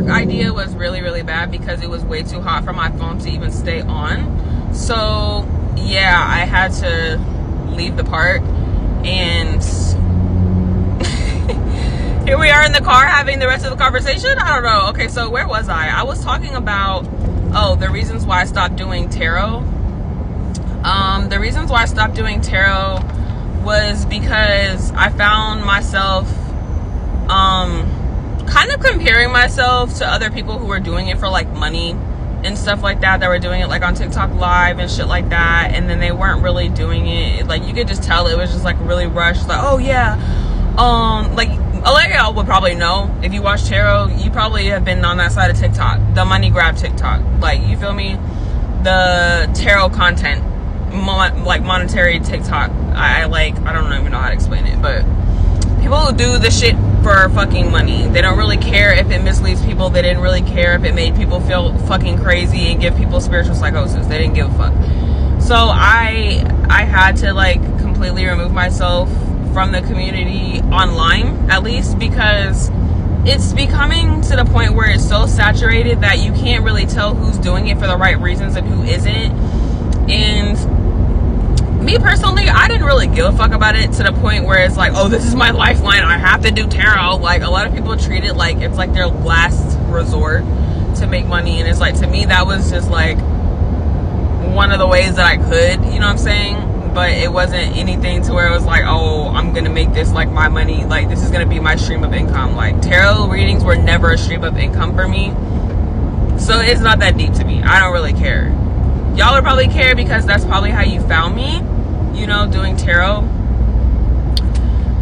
dark idea was really, really bad because it was way too hot for my phone to even stay on. So yeah, I had to leave the park, and here we are in the car having the rest of the conversation. I don't know. Okay, so where was I? I was talking about, the reasons why I stopped doing tarot. The reasons why I stopped doing tarot was because I found myself kind of comparing myself to other people who were doing it for like money and stuff like that were doing it like on TikTok live and shit like that, and then they weren't really doing it. Like, you could just tell it was just like really rushed. Like, oh yeah, like a lot of y'all would probably know, if you watch tarot, you probably have been on that side of TikTok, the money grab TikTok. Like, you feel me? The tarot content, like monetary TikTok. I don't even know how to explain it, but people who do the shit for fucking money, they don't really care if it misleads people. They didn't really care if it made people feel fucking crazy and give people spiritual psychosis. They didn't give a fuck. So I had to like completely remove myself from the community online, at least, because it's becoming to the point where it's so saturated that you can't really tell who's doing it for the right reasons and who isn't. And me personally, I didn't really give a fuck about it to the point where it's like, oh, this is my lifeline, I have to do tarot. Like, a lot of people treat it like it's like their last resort to make money, and it's like, to me, that was just like one of the ways that I could, you know what I'm saying? But it wasn't anything to where it was like, oh, I'm gonna make this like my money, like this is gonna be my stream of income. Like, tarot readings were never a stream of income for me, so it's not that deep to me. I don't really care. Y'all would probably care because that's probably how you found me, you know, doing tarot.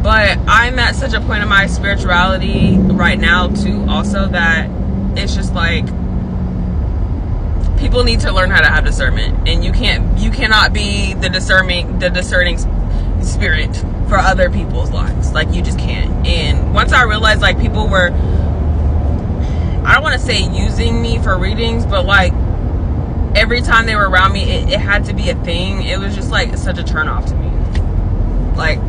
But I'm at such a point in my spirituality right now too, also, that it's just like, people need to learn how to have discernment, and you cannot be the discerning spirit for other people's lives. Like, you just can't. And once I realized like people were, I don't want to say using me for readings, but like every time they were around me, it had to be a thing. It was just like such a turn off to me. Like,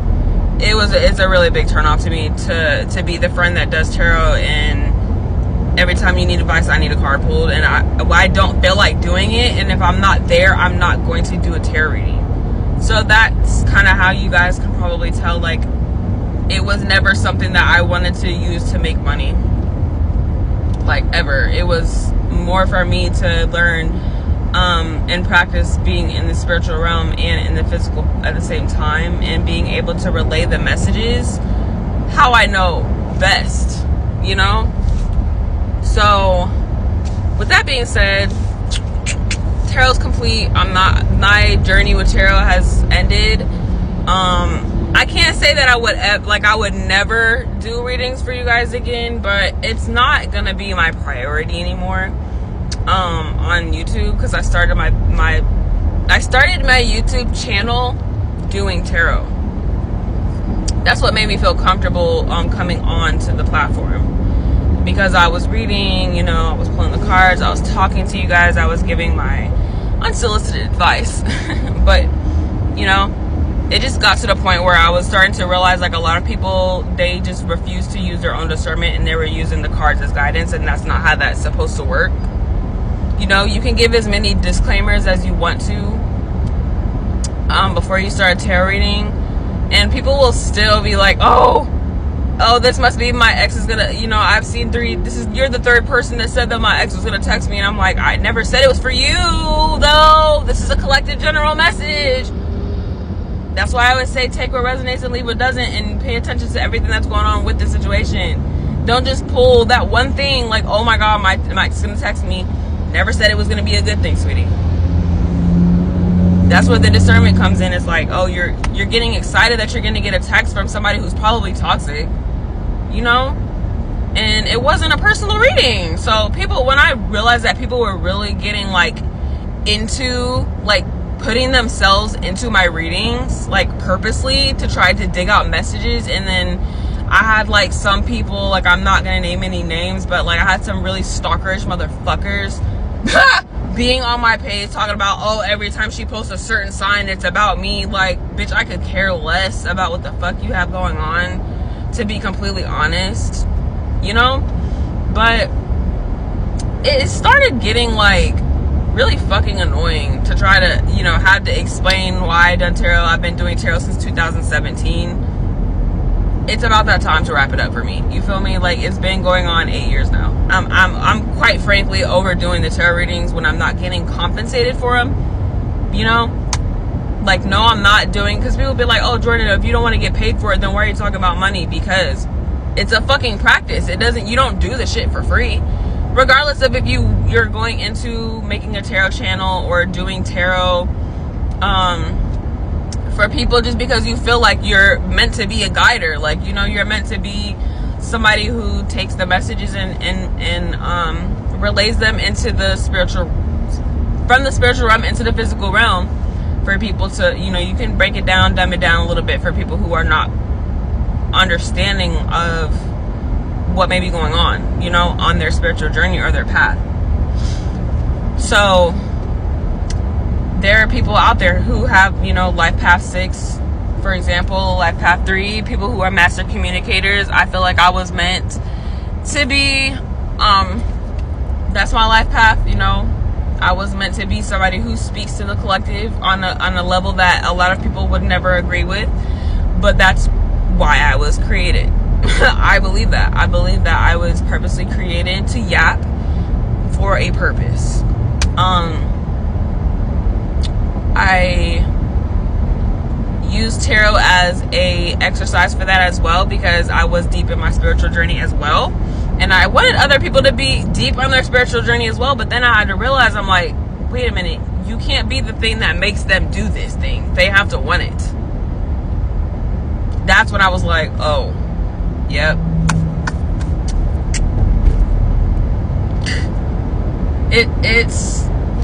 it's a really big turn off to me to be the friend that does tarot, and every time you need advice, I need a card pulled, and I don't feel like doing it, and if I'm not there, I'm not going to do a tarot reading. So that's kind of how you guys can probably tell, like, it was never something that I wanted to use to make money, like, ever. It was more for me to learn and practice being in the spiritual realm and in the physical at the same time, and being able to relay the messages how I know best, you know? So, with that being said, tarot's complete. My journey with tarot has ended. I can't say that I would never do readings for you guys again, but it's not gonna be my priority anymore on YouTube, because I started my YouTube channel doing tarot. That's what made me feel comfortable coming on to the platform. Because I was reading, you know, I was pulling the cards, I was talking to you guys, I was giving my unsolicited advice. But, you know, it just got to the point where I was starting to realize, like, a lot of people, they just refuse to use their own discernment, and they were using the cards as guidance, and that's not how that's supposed to work. You know, you can give as many disclaimers as you want to before you start a tarot reading, and people will still be like, oh, this must be my ex is gonna, you know, I've seen you're the third person that said that my ex was gonna text me, and I'm like, I never said it was for you, though. This is a collective general message. That's why I always say, take what resonates and leave what doesn't, and pay attention to everything that's going on with the situation. Don't just pull that one thing, like, oh my god, my ex is gonna text me. Never said it was gonna be a good thing, sweetie. That's where the discernment comes in. It's like, oh, you're getting excited that you're gonna get a text from somebody who's probably toxic, you know? And it wasn't a personal reading. So when I realized that people were really getting like into like putting themselves into my readings, like purposely to try to dig out messages, and then I had like some people, like, I'm not gonna name any names, but like I had some really stalkerish motherfuckers being on my page talking about, oh, every time she posts a certain sign, it's about me. Like, bitch, I could care less about what the fuck you have going on, to be completely honest, you know? But it started getting like really fucking annoying to try to, you know, have to explain why I done tarot. I've been doing tarot since 2017. It's about that time to wrap it up for me. You feel me? Like, it's been going on 8 years now. I'm quite frankly overdoing the tarot readings when I'm not getting compensated for them. You know, like, no, I'm not doing, because people be like, oh, Jordan, if you don't want to get paid for it, then why are you talking about money? Because it's a fucking practice. You don't do the shit for free. Regardless of if you're going into making a tarot channel or doing tarot for people just because you feel like you're meant to be a guider. Like, you know, you're meant to be somebody who takes the messages and relays them into the spiritual, from the spiritual realm into the physical realm, for people to, you know, you can break it down, dumb it down a little bit for people who are not understanding of what may be going on, you know, on their spiritual journey or their path. So there are people out there who have, you know, life path 6, for example, life path 3, people who are master communicators. I feel like I was meant to be, that's my life path, you know. I was meant to be somebody who speaks to the collective on a level that a lot of people would never agree with, but that's why I was created. I believe that. I believe that I was purposely created to yap for a purpose. I use tarot as a exercise for that as well, because I was deep in my spiritual journey as well. And I wanted other people to be deep on their spiritual journey as well. But then I had to realize, I'm like, wait a minute. You can't be the thing that makes them do this thing. They have to want it. That's when I was like, oh, yep.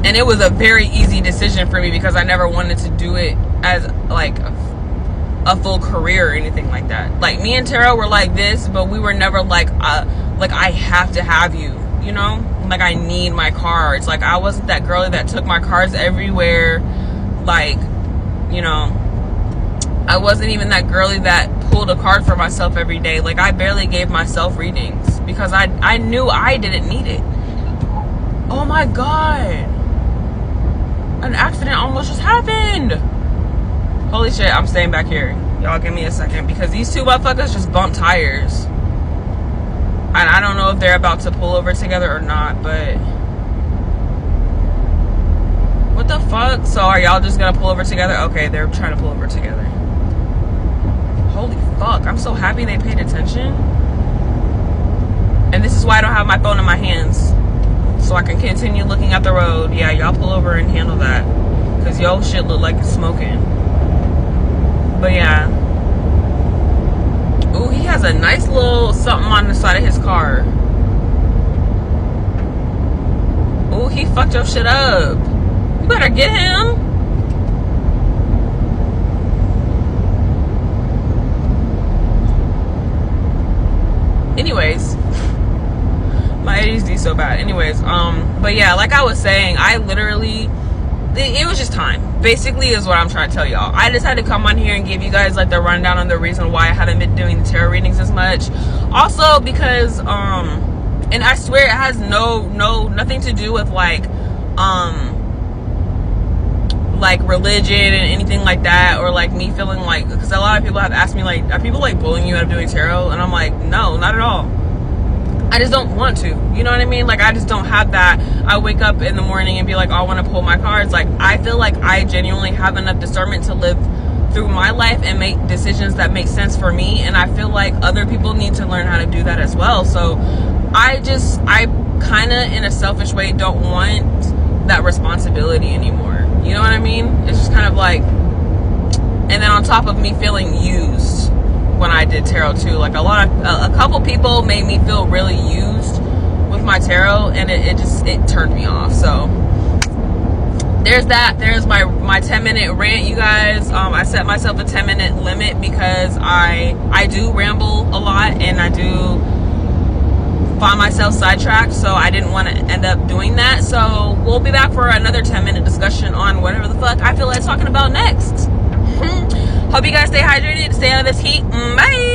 It was a very easy decision for me, because I never wanted to do it as like a full career or anything like that. Like, me and Tarot were like this, but we were never like I have to have you, you know? Like, I need my cards. Like, I wasn't that girly that took my cards everywhere. Like, you know, I wasn't even that girly that pulled a card for myself every day. Like, I barely gave myself readings because I knew I didn't need it. Oh my God. An accident almost just happened. Holy shit, I'm staying back here. Y'all give me a second, because these two motherfuckers just bumped tires. And I don't know if they're about to pull over together or not, but what the fuck? So are y'all just gonna pull over together? Okay, they're trying to pull over together. Holy fuck, I'm so happy they paid attention. And this is why I don't have my phone in my hands, so I can continue looking at the road. Yeah, y'all pull over and handle that, because y'all shit look like it's smoking. But yeah. Ooh, he has a nice little something on the side of his car. Ooh, he fucked your shit up. You better get him. Anyways, my ADHD so bad. Anyways, but yeah, like I was saying, I literally, it was just time, basically, is what I'm trying to tell y'all. I just had to come on here and give you guys like the rundown on the reason why I haven't been doing the tarot readings as much. Also because and I swear it has nothing to do with like religion and anything like that, or like me feeling like, because a lot of people have asked me like, are people like bullying you out of doing tarot? And I'm like, no, not at all. I just don't want to, you know what I mean? Like, I just don't have that. I wake up in the morning and be like, oh, I want to pull my cards. Like, I feel like I genuinely have enough discernment to live through my life and make decisions that make sense for me. And I feel like other people need to learn how to do that as well. So I kind of, in a selfish way, don't want that responsibility anymore. You know what I mean? It's just kind of like, and then on top of me feeling used when I did tarot too, like a couple people made me feel really used with my tarot, and it turned me off. So there's that. There's my 10-minute rant, you guys. I set myself a 10-minute limit because I do ramble a lot, and I do find myself sidetracked, so I didn't want to end up doing that. So we'll be back for another 10-minute discussion on whatever the fuck I feel like talking about next. Hope you guys stay hydrated, stay out of this heat. Bye.